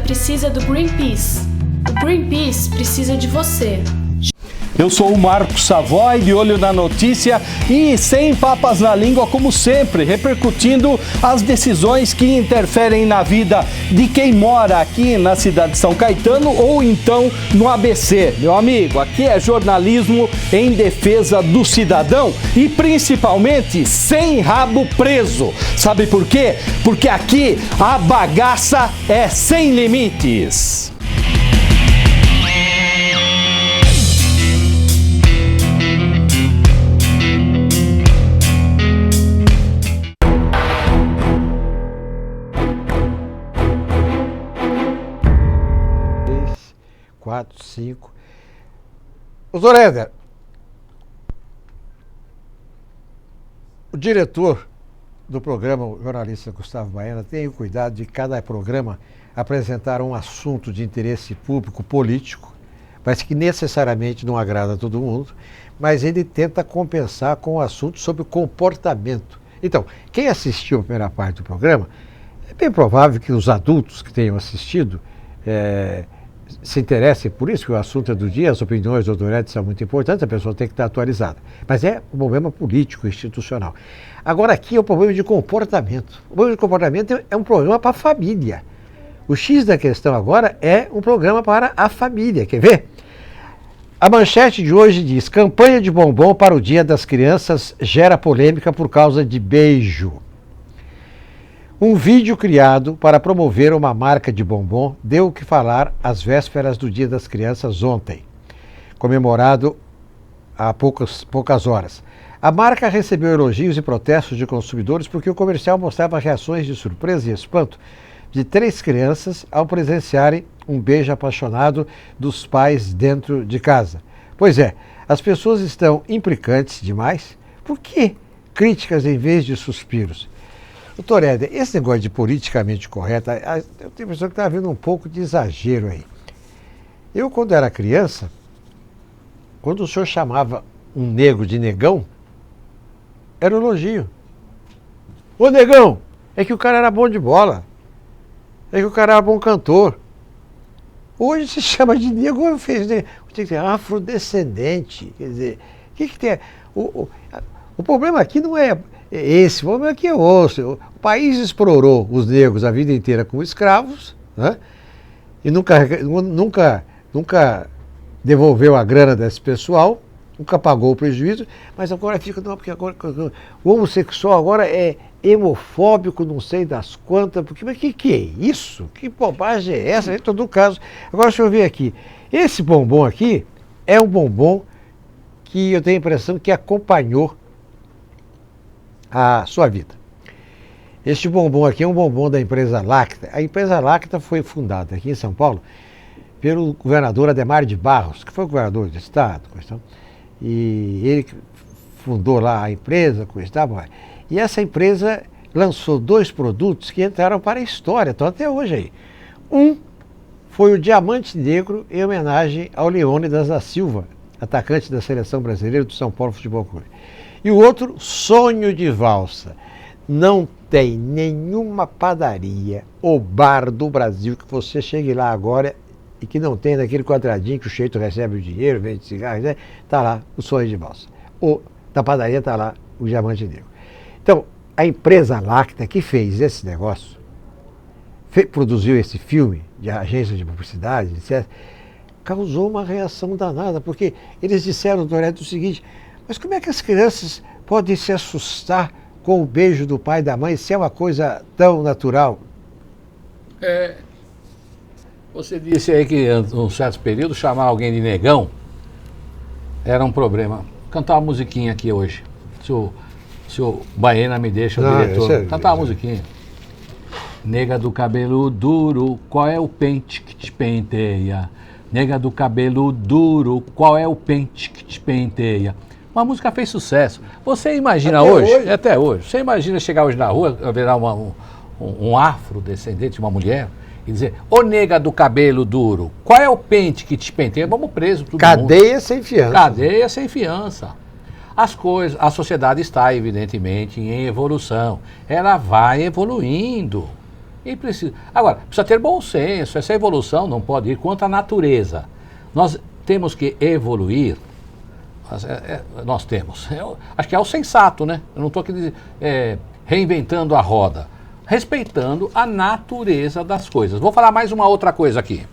Precisa do Greenpeace. O Greenpeace precisa de você. Eu sou o Marcos Savoy, de olho na notícia e sem papas na língua, como sempre, repercutindo as decisões que interferem na vida de quem mora aqui na cidade de São Caetano ou então no ABC. Meu amigo, aqui é jornalismo em defesa do cidadão e principalmente sem rabo preso. Sabe por quê? Porque aqui a bagaça é sem limites.
Quatro, 5. Doutor Éder, o diretor do programa, o jornalista Gustavo Baena, tem o cuidado de cada programa apresentar um assunto de interesse público político, mas que necessariamente não agrada a todo mundo, mas ele tenta compensar com o assunto sobre o comportamento. Então, quem assistiu a primeira parte do programa, é bem provável que os adultos que tenham assistido se interessem por isso, que o assunto é do dia, as opiniões do doutor Éder são muito importantes, a pessoa tem que estar atualizada. Mas é um problema político, institucional. Agora aqui é um problema de comportamento. O problema de comportamento é um problema para a família. O X da questão agora é um programa para a família. Quer ver? A manchete de hoje diz: campanha de bombom para o Dia das Crianças gera polêmica por causa de beijo. Um vídeo criado para promover uma marca de bombom deu o que falar às vésperas do Dia das Crianças ontem, comemorado há poucas horas. A marca recebeu elogios e protestos de consumidores porque o comercial mostrava reações de surpresa e espanto de 3 crianças ao presenciarem um beijo apaixonado dos pais dentro de casa. Pois é, as pessoas estão implicantes demais. Por que críticas em vez de suspiros? Doutor Éder, esse negócio de politicamente correto, eu tenho a impressão que está havendo um pouco de exagero aí. Eu, quando era criança, quando o senhor chamava um negro de negão, era um elogio. Ô negão, é que o cara era bom de bola, é que o cara era bom cantor. Hoje se chama de negro, tem que ser afrodescendente, quer dizer, o que tem? O problema aqui não é esse, o problema aqui é outro. O país explorou os negros a vida inteira como escravos, né? E nunca devolveu a grana desse pessoal, nunca pagou o prejuízo, mas agora fica, não, porque agora o homossexual agora é hemofóbico, não sei das quantas, porque, mas que é isso? Que bobagem é essa? Em todo caso, agora deixa eu ver aqui, esse bombom aqui é um bombom que eu tenho a impressão que acompanhou a sua vida. Este bombom aqui é um bombom da empresa Lacta. A empresa Lacta foi fundada aqui em São Paulo pelo governador Adhemar de Barros, que foi governador do estado, e ele fundou lá a empresa, e essa empresa lançou 2 produtos que entraram para a história, estão até hoje aí. Um foi o Diamante Negro, em homenagem ao Leônidas da Silva, atacante da seleção brasileira do São Paulo Futebol Clube. E o outro, Sonho de Valsa. Não tem nenhuma padaria ou bar do Brasil que você chegue lá agora e que não tenha naquele quadradinho que o cheito recebe o dinheiro, vende cigarros, né? Tá lá o Sonho de Valsa. Ou na padaria tá lá o Diamante Negro. Então, a empresa Lacta que fez esse negócio, produziu esse filme de agência de publicidade, etc., causou uma reação danada, porque eles disseram, doutor Éder, o seguinte: mas como é que as crianças podem se assustar com o beijo do pai e da mãe se é uma coisa tão natural?
Você disse aí que em um certo período chamar alguém de negão era um problema. Vou cantar uma musiquinha aqui hoje. Se o Baena me deixa, o diretor. Cantar uma musiquinha. Nega do cabelo duro, qual é o pente que te penteia? Nega do cabelo duro, qual é o pente que te penteia? Uma música fez sucesso. Você imagina até hoje, você imagina chegar hoje na rua, haverá um afrodescendente de uma mulher e dizer: ô nega do cabelo duro, qual é o pente que te penteia? Vamos preso todo mundo.
Cadeia sem fiança.
Cadeia sem fiança. A sociedade está, evidentemente, em evolução. Ela vai evoluindo. Agora, precisa ter bom senso. Essa evolução não pode ir contra a natureza. Nós temos que evoluir nós temos. Acho que é o sensato, né? Eu não estou aqui reinventando a roda. Respeitando a natureza das coisas. Vou falar mais uma outra coisa aqui.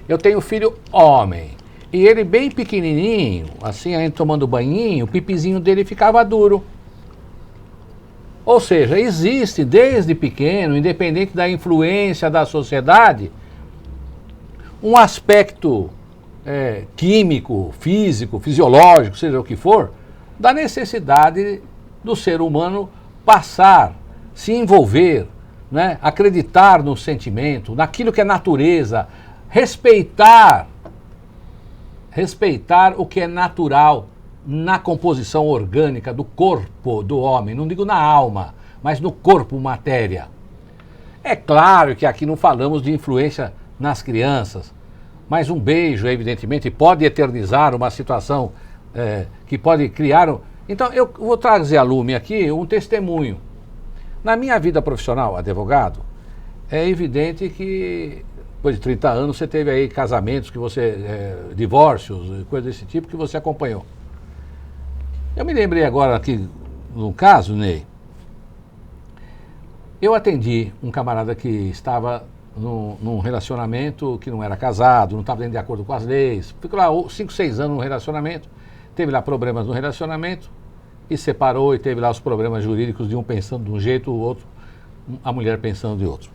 Eu tenho filho homem. E ele bem pequenininho, assim, a gente tomando banhinho, o pipizinho dele ficava duro. Ou seja, existe desde pequeno, independente da influência da sociedade, um aspecto químico, físico, fisiológico, seja o que for, da necessidade do ser humano passar, se envolver, né, acreditar no sentimento, naquilo que é natureza, respeitar o que é natural na composição orgânica do corpo do homem, não digo na alma, mas no corpo, matéria. É claro que aqui não falamos de influência nas crianças, mas um beijo, evidentemente, pode eternizar uma situação que pode criar... Então, eu vou trazer à lume aqui um testemunho. Na minha vida profissional, advogado, é evidente que depois de 30 anos você teve aí casamentos que você... divórcios, coisas desse tipo que você acompanhou. Eu me lembrei agora aqui, num caso, Ney, eu atendi um camarada que estava num relacionamento que não era casado, não estava dentro de acordo com as leis, ficou lá 5, 6 anos no relacionamento, teve lá problemas no relacionamento e separou e teve lá os problemas jurídicos de um pensando de um jeito, o outro, a mulher pensando de outro.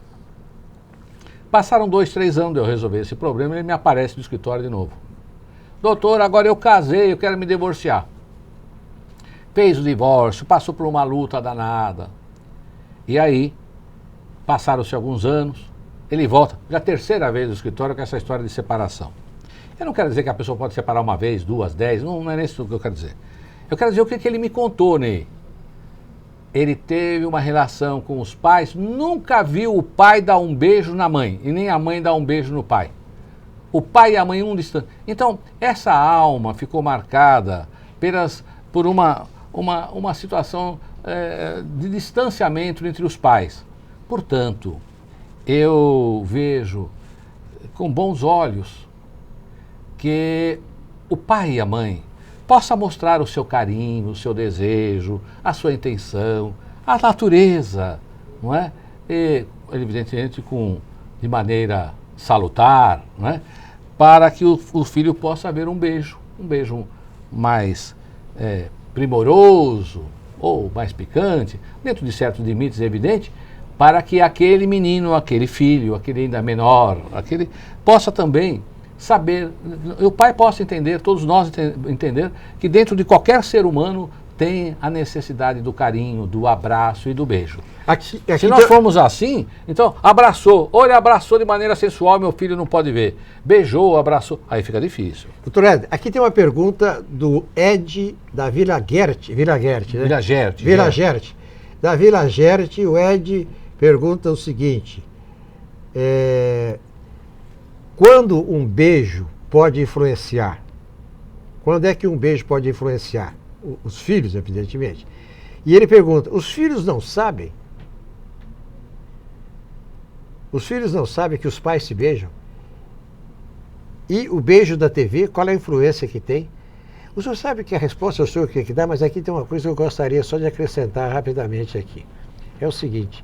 Passaram 2, 3 anos de eu resolver esse problema e ele me aparece no escritório de novo. Doutor, agora eu casei, eu quero me divorciar. Fez o divórcio, passou por uma luta danada. E aí, passaram-se alguns anos, ele volta, já a 3ª vez no escritório com essa história de separação. Eu não quero dizer que a pessoa pode separar uma vez, 2, 10, não é isso que eu quero dizer. Eu quero dizer o que ele me contou, Ney. Ele teve uma relação com os pais, nunca viu o pai dar um beijo na mãe, e nem a mãe dar um beijo no pai. O pai e a mãe um distante. Então, essa alma ficou marcada por uma situação de distanciamento entre os pais. Portanto, eu vejo com bons olhos que o pai e a mãe possam mostrar o seu carinho, o seu desejo, a sua intenção, a natureza, não é? E, evidentemente, de maneira salutar, não é? Para que o filho possa ver um beijo mais primoroso ou mais picante, dentro de certos limites, evidente, para que aquele menino, aquele filho, aquele ainda menor, aquele possa também saber, o pai possa entender, todos nós entender, que dentro de qualquer ser humano tem a necessidade do carinho, do abraço e do beijo. Se nós formos assim, então abraçou, ou ele abraçou de maneira sensual, meu filho não pode ver. Beijou, abraçou, aí fica difícil.
Doutor Ed, aqui tem uma pergunta do Ed da Vila Gert, né?
Vila Gert.
Da Vila Gert, o Ed pergunta o seguinte, quando um beijo pode influenciar? Quando é que um beijo pode influenciar? Os filhos, evidentemente. E ele pergunta, os filhos não sabem? Os filhos não sabem que os pais se beijam? E o beijo da TV, qual é a influência que tem? O senhor sabe que a resposta é o senhor que dá, mas aqui tem uma coisa que eu gostaria só de acrescentar rapidamente aqui. É o seguinte,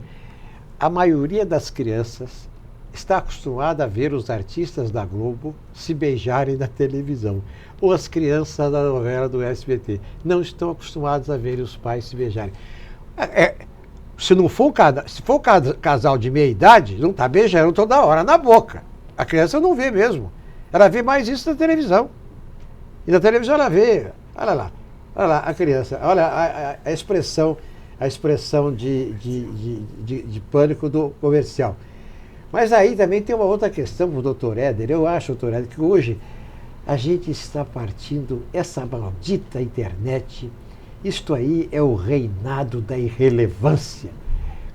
a maioria das crianças está acostumada a ver os artistas da Globo se beijarem na televisão. Ou as crianças da novela do SBT. Não estão acostumadas a ver os pais se beijarem. Se for um casal de meia idade, não está beijando toda hora na boca. A criança não vê mesmo. Ela vê mais isso na televisão. E na televisão ela vê, olha lá a criança, olha a expressão de pânico do comercial. Mas aí também tem uma outra questão para o doutor Éder. Eu acho, doutor Éder, que hoje a gente está partindo essa maldita internet. Isto aí é o reinado da irrelevância.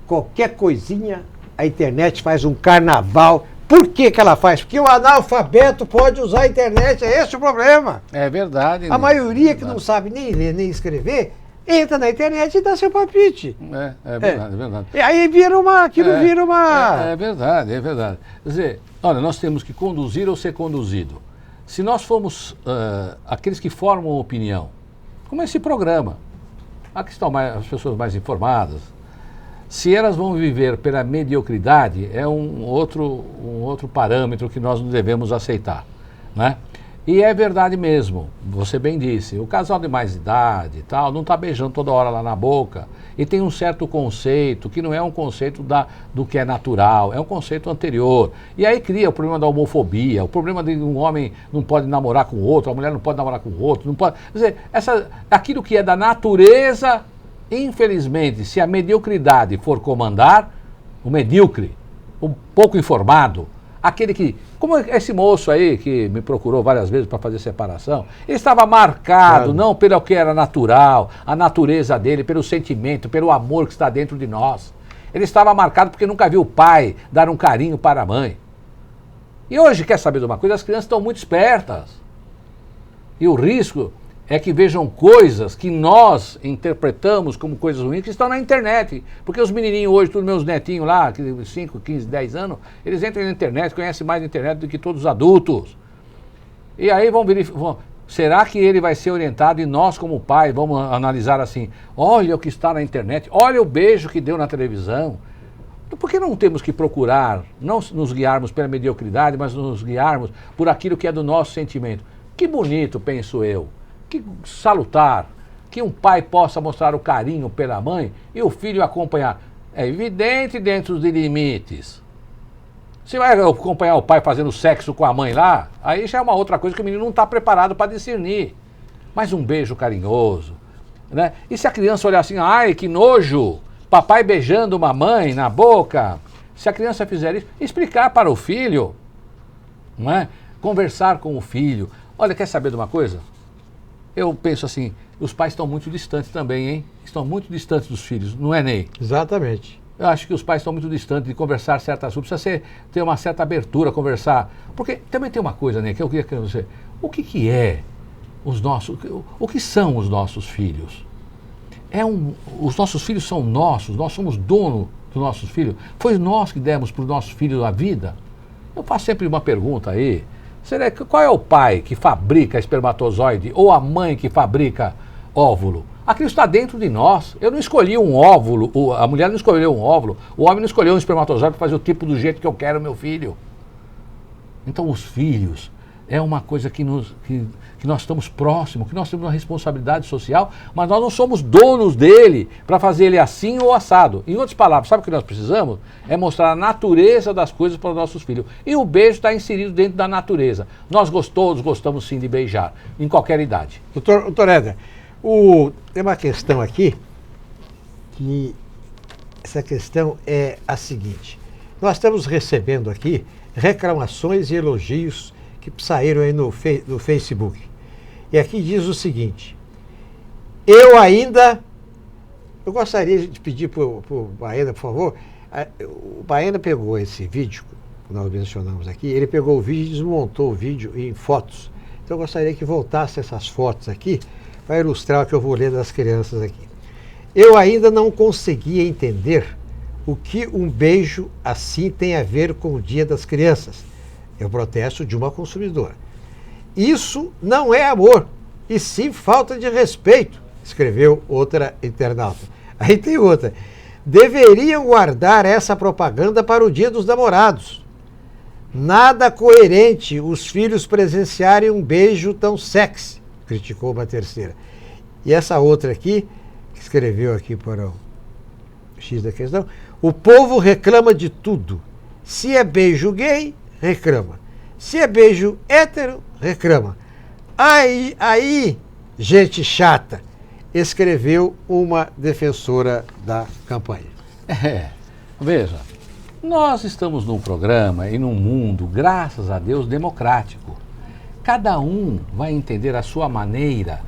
Qualquer coisinha, a internet faz um carnaval. Por que ela faz? Porque o analfabeto pode usar a internet, é esse o problema.
É verdade.
A maioria que não sabe nem ler, nem escrever, entra na internet e dá seu palpite.
É verdade, é verdade.
E aí vira uma... É
verdade. Quer dizer, olha, nós temos que conduzir ou ser conduzido. Se nós formos aqueles que formam opinião como esse programa. Aqui estão as pessoas mais informadas. Se elas vão viver pela mediocridade, é um outro parâmetro que nós não devemos aceitar, né? E é verdade mesmo, você bem disse, o casal de mais idade e tal, não está beijando toda hora lá na boca, e tem um certo conceito, que não é um conceito do que é natural, é um conceito anterior. E aí cria o problema da homofobia, o problema de um homem não pode namorar com o outro, a mulher não pode namorar com o outro, não pode... Quer dizer, aquilo que é da natureza, infelizmente, se a mediocridade for comandar, o medíocre, o pouco informado, aquele que, como esse moço aí que me procurou várias vezes para fazer separação, ele estava marcado não pelo que era natural, a natureza dele, pelo sentimento, pelo amor que está dentro de nós. Ele estava marcado porque nunca viu o pai dar um carinho para a mãe. E hoje, quer saber de uma coisa? As crianças estão muito espertas. E o risco é que vejam coisas que nós interpretamos como coisas ruins que estão na internet. Porque os menininhos hoje, todos meus netinhos lá, 5, 15, 10 anos, eles entram na internet, conhecem mais a internet do que todos os adultos. E aí vão verificar, será que ele vai ser orientado e nós como pai vamos analisar assim, olha o que está na internet, olha o beijo que deu na televisão. Por que não temos que procurar, não nos guiarmos pela mediocridade, mas nos guiarmos por aquilo que é do nosso sentimento? Que bonito, penso eu. Que salutar, que um pai possa mostrar o carinho pela mãe e o filho acompanhar. É evidente dentro dos limites. Se vai acompanhar o pai fazendo sexo com a mãe lá, aí já é uma outra coisa que o menino não está preparado para discernir. Mas um beijo carinhoso, né? E se a criança olhar assim, ai que nojo, papai beijando uma mãe na boca, se a criança fizer isso, explicar para o filho, não é? Conversar com o filho. Olha, quer saber de uma coisa? Eu penso assim, os pais estão muito distantes também, hein? Estão muito distantes dos filhos, não é, Ney?
Exatamente.
Eu acho que os pais estão muito distantes de conversar certas coisas. Precisa ter uma certa abertura, conversar. Porque também tem uma coisa, Ney, que eu queria que você... O que é os nossos... O que são os nossos filhos? Os nossos filhos são nossos, nós somos dono dos nossos filhos. Foi nós que demos para os nossos filhos a vida? Eu faço sempre uma pergunta aí. Qual é o pai que fabrica espermatozoide ou a mãe que fabrica óvulo? Aquilo está dentro de nós. Eu não escolhi um óvulo, a mulher não escolheu um óvulo, o homem não escolheu um espermatozoide para fazer o tipo do jeito que eu quero meu filho. Então os filhos é uma coisa que nós estamos próximos, que nós temos uma responsabilidade social, mas nós não somos donos dele para fazer ele assim ou assado. Em outras palavras, sabe o que nós precisamos? É mostrar a natureza das coisas para os nossos filhos. E o beijo está inserido dentro da natureza. Nós todos gostamos sim de beijar, em qualquer idade.
Doutor Éder, tem uma questão aqui, que essa questão é a seguinte. Nós estamos recebendo aqui reclamações e elogios que saíram aí no Facebook. E aqui diz o seguinte: eu gostaria de pedir para o Baena, por favor. O Baena pegou esse vídeo, que nós mencionamos aqui, ele pegou o vídeo e desmontou o vídeo em fotos. Então eu gostaria que voltasse essas fotos aqui, para ilustrar o que eu vou ler das crianças aqui. Eu ainda não conseguia entender o que um beijo assim tem a ver com o Dia das Crianças. É o protesto de uma consumidora. Isso não é amor, e sim falta de respeito, escreveu outra internauta. Aí tem outra. Deveriam guardar essa propaganda para o Dia dos Namorados. Nada coerente os filhos presenciarem um beijo tão sexy, criticou uma terceira. E essa outra aqui, que escreveu aqui para o X da questão, o povo reclama de tudo. Se é beijo gay, reclama. Se é beijo hétero, reclama. Aí, gente chata, escreveu uma defensora da campanha.
Veja, nós estamos num programa e num mundo, graças a Deus, democrático. Cada um vai entender a sua maneira,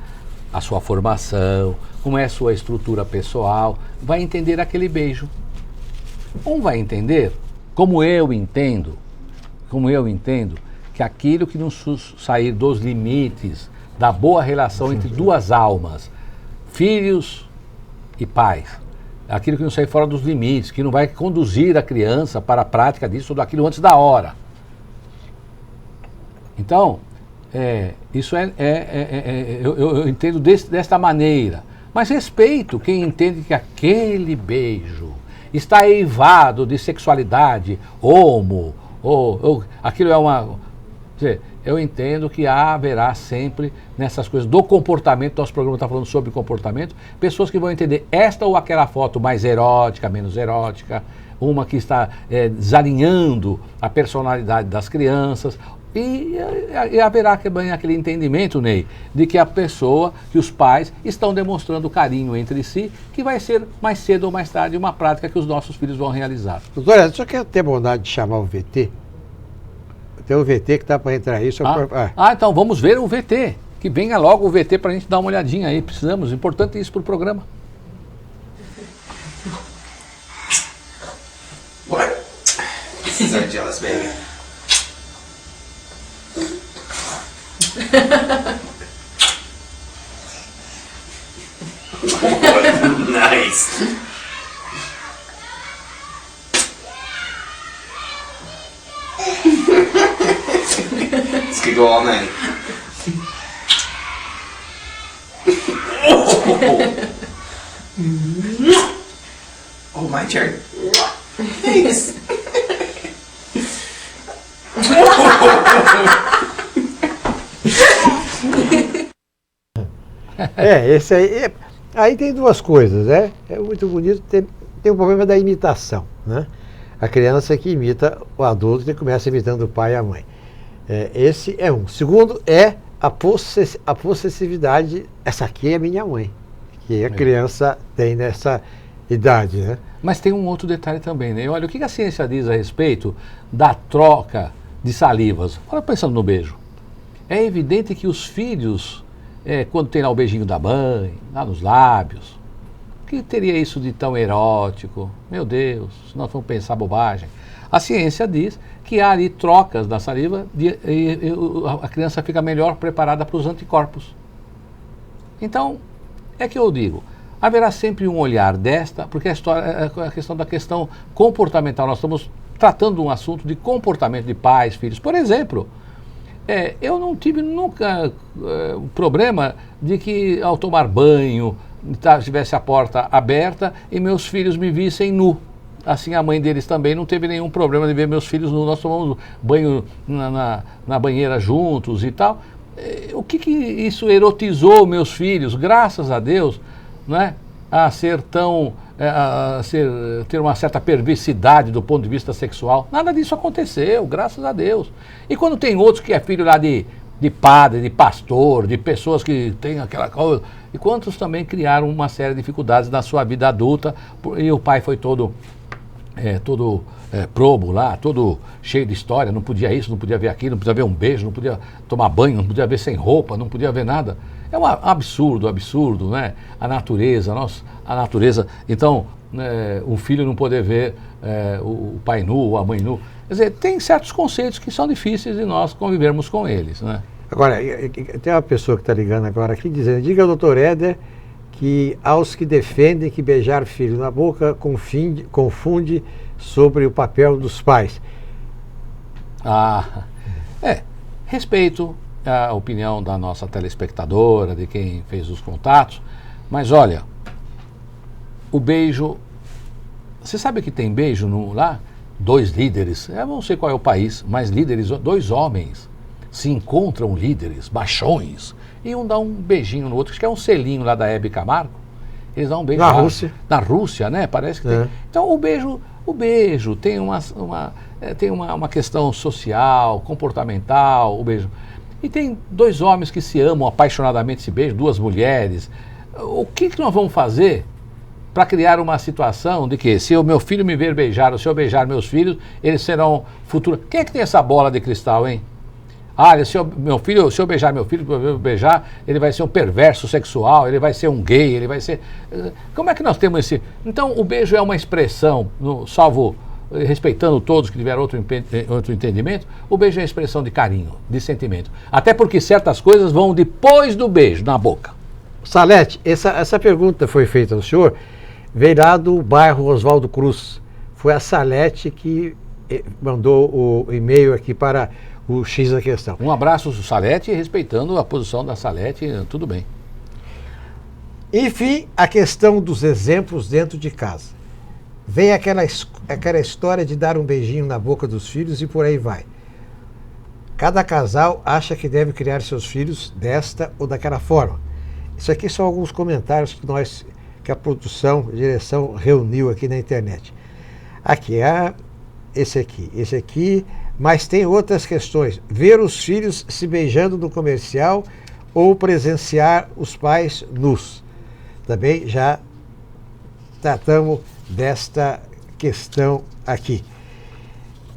a sua formação, como é a sua estrutura pessoal, vai entender aquele beijo. Um vai entender, como eu entendo, que aquilo que não sair dos limites da boa relação entre duas almas, filhos e pais, aquilo que não sair fora dos limites, que não vai conduzir a criança para a prática disso ou daquilo antes da hora. Então, Isso eu entendo desta maneira. Mas respeito quem entende que aquele beijo está eivado de sexualidade, ou aquilo é uma... Quer dizer, eu entendo que haverá sempre nessas coisas do comportamento, nosso programa está falando sobre comportamento, pessoas que vão entender esta ou aquela foto mais erótica, menos erótica, uma que está desalinhando a personalidade das crianças, e haverá também aquele entendimento, Ney, de que a pessoa, que os pais estão demonstrando carinho entre si, que vai ser mais cedo ou mais tarde uma prática que os nossos filhos vão realizar.
Doutora, só quer ter bondade de chamar o VT? Tem um VT que está para entrar aí.
Então vamos ver o VT. Que venha logo o VT para a gente dar uma olhadinha aí. Precisamos, importante isso para o programa.
What? This is our jealous baby. Oh, nice. This could go all night. Oh, my turn. Thanks.
Esse aí. Aí tem duas coisas, né? É muito bonito, tem o problema da imitação, né? A criança que imita o adulto que começa imitando o pai e a mãe. Esse é um. Segundo é a possessividade. Essa aqui é minha mãe, que a criança tem nessa idade, né?
Mas tem um outro detalhe também, né? Olha, o que a ciência diz a respeito da troca de salivas? Olha, pensando no beijo. É evidente que os filhos, quando tem lá o beijinho da mãe, lá nos lábios, o que teria isso de tão erótico? Meu Deus, se nós vamos pensar bobagem. A ciência diz que há ali trocas da saliva e a criança fica melhor preparada para os anticorpos. Então, é que eu digo, haverá sempre um olhar porque a questão da questão comportamental, nós estamos tratando um assunto de comportamento de pais, filhos. Por exemplo, eu não tive nunca problema de que ao tomar banho, tivesse a porta aberta e meus filhos me vissem nu. Assim a mãe deles também não teve nenhum problema de ver meus filhos nu. Nós tomamos banho na banheira juntos e tal. O que isso erotizou meus filhos, graças a Deus, né, a ser tão... ter uma certa perversidade do ponto de vista sexual. Nada disso aconteceu, graças a Deus. E quando tem outros que é filho lá de padre, de pastor, de pessoas que têm aquela coisa, e quantos também criaram uma série de dificuldades na sua vida adulta, e o pai foi todo probo lá, todo cheio de história, não podia isso, não podia ver aquilo, não podia ver um beijo, não podia tomar banho, não podia ver sem roupa, não podia ver nada. É um absurdo, né? A natureza, então, um filho não poder ver o pai nu, a mãe nu. Quer dizer, tem certos conceitos que são difíceis de nós convivermos com eles, né?
Agora, tem uma pessoa que está ligando agora aqui dizendo, diga ao doutor Éder que aos que defendem que beijar filho na boca confunde sobre o papel dos pais.
Respeito a opinião da nossa telespectadora, de quem fez os contatos, mas olha, o beijo, você sabe que tem beijo lá? 2 líderes, eu não sei qual é o país, mas líderes, 2 homens se encontram, líderes, machões, e um dá um beijinho no outro, acho que é um selinho lá da Hebe Camargo, eles dão um beijo
na Rússia.
Na Rússia, né? Parece que tem. Então o beijo tem uma questão social, comportamental, o beijo. E tem 2 homens que se amam apaixonadamente, se beijam, 2 mulheres. O que nós vamos fazer para criar uma situação de que se o meu filho me ver beijar, ou se eu beijar meus filhos, eles serão futuros... Quem é que tem essa bola de cristal, hein? Se eu beijar meu filho, ele vai ser um perverso sexual, ele vai ser um gay, ele vai ser... Como é que nós temos esse... Então, o beijo é uma expressão, respeitando todos que tiveram outro entendimento, o beijo é a expressão de carinho, de sentimento. Até porque certas coisas vão depois do beijo, na boca.
Salete, essa pergunta foi feita ao senhor, veio lá do bairro Oswaldo Cruz. Foi a Salete que mandou o e-mail aqui para o X da questão.
Um abraço, Salete, respeitando a posição da Salete, tudo bem.
Enfim, a questão dos exemplos dentro de casa. Vem aquela história de dar um beijinho na boca dos filhos e por aí vai. Cada casal acha que deve criar seus filhos desta ou daquela forma. Isso aqui são alguns comentários que a produção, a direção reuniu aqui na internet. Aqui é esse aqui, mas tem outras questões. Ver os filhos se beijando no comercial ou presenciar os pais nus. Também já tratamos desta questão aqui.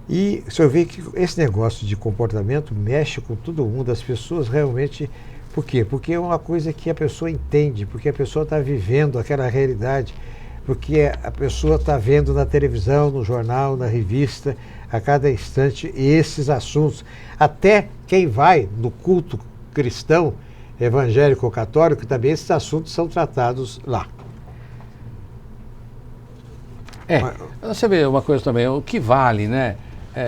E o senhor vê que esse negócio de comportamento mexe com todo mundo, as pessoas realmente... Por quê? Porque é uma coisa que a pessoa entende, porque a pessoa está vivendo aquela realidade, porque a pessoa está vendo na televisão, no jornal, na revista, a cada instante esses assuntos. Até quem vai no culto cristão, evangélico ou católico, também esses assuntos são tratados lá.
Você vê uma coisa também, o que vale, né?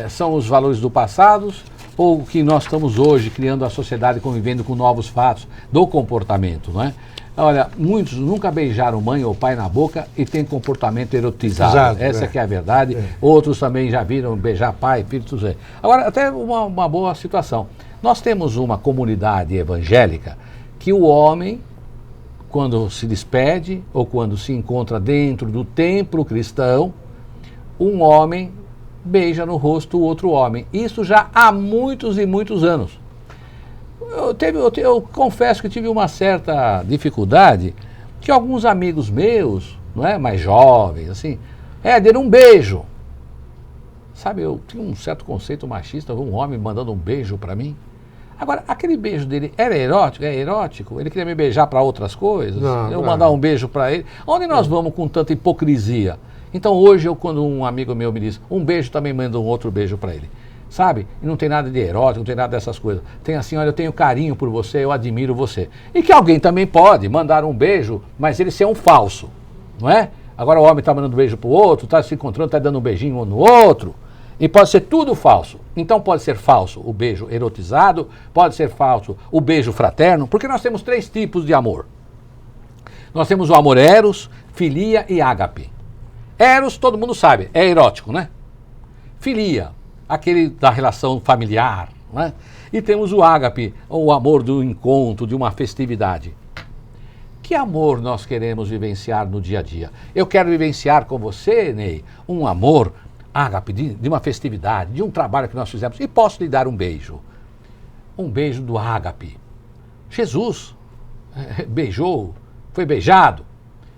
São os valores do passado ou o que nós estamos hoje criando a sociedade convivendo com novos fatos do comportamento, não é? Olha, muitos nunca beijaram mãe ou pai na boca e têm comportamento erotizado. Essa que é a verdade. Outros também já viram beijar pai, filho, tudo isso. Agora, até uma boa situação. Nós temos uma comunidade evangélica que o homem, quando se despede ou quando se encontra dentro do templo cristão, um homem beija no rosto o outro homem. Isso já há muitos e muitos anos. Eu confesso que tive uma certa dificuldade que alguns amigos meus, não é, mais jovens, assim, deram um beijo. Sabe, eu tinha um certo conceito machista, um homem mandando um beijo para mim. Agora, aquele beijo dele era erótico? É erótico? Ele queria me beijar para outras coisas? Eu mandar um beijo para ele? Onde nós vamos com tanta hipocrisia? Então hoje, quando um amigo meu me diz um beijo, também mando um outro beijo para ele. Sabe? E não tem nada de erótico, não tem nada dessas coisas. Tem assim, olha, eu tenho carinho por você, eu admiro você. E que alguém também pode mandar um beijo, mas ele ser um falso, não é? Agora o homem está mandando um beijo para o outro, está se encontrando, está dando um beijinho um no outro. E pode ser tudo falso. Então pode ser falso o beijo erotizado, pode ser falso o beijo fraterno, porque nós temos 3 tipos de amor. Nós temos o amor eros, filia e ágape. Eros, todo mundo sabe, é erótico, né? Filia, aquele da relação familiar, né? E temos o ágape, o amor do encontro, de uma festividade. Que amor nós queremos vivenciar no dia a dia? Eu quero vivenciar com você, Ney, um amor ágape, de uma festividade, de um trabalho que nós fizemos. E posso lhe dar um beijo. Um beijo do ágape. Jesus beijou, foi beijado.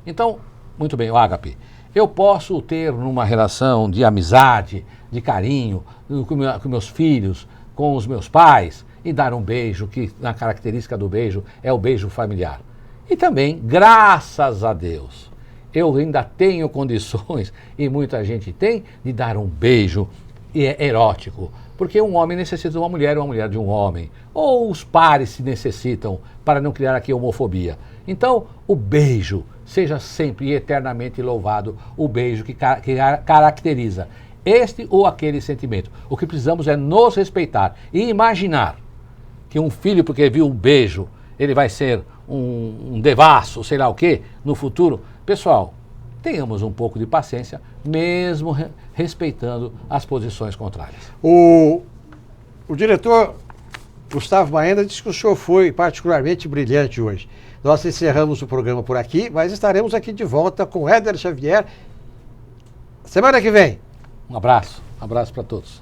Então, muito bem, o ágape. Eu posso ter numa relação de amizade, de carinho, com meus filhos, com os meus pais, e dar um beijo, que na característica do beijo é o beijo familiar. E também, graças a Deus, eu ainda tenho condições, e muita gente tem, de dar um beijo erótico. Porque um homem necessita de uma mulher de um homem. Ou os pares se necessitam, para não criar aqui homofobia. Então, o beijo, seja sempre e eternamente louvado, o beijo que caracteriza este ou aquele sentimento. O que precisamos é nos respeitar e imaginar que um filho, porque viu um beijo, ele vai ser um devasso, sei lá o quê, no futuro. Pessoal, tenhamos um pouco de paciência, mesmo respeitando as posições contrárias.
O diretor Gustavo Baena disse que o senhor foi particularmente brilhante hoje. Nós encerramos o programa por aqui, mas estaremos aqui de volta com Éder Xavier semana que vem.
Um abraço para todos.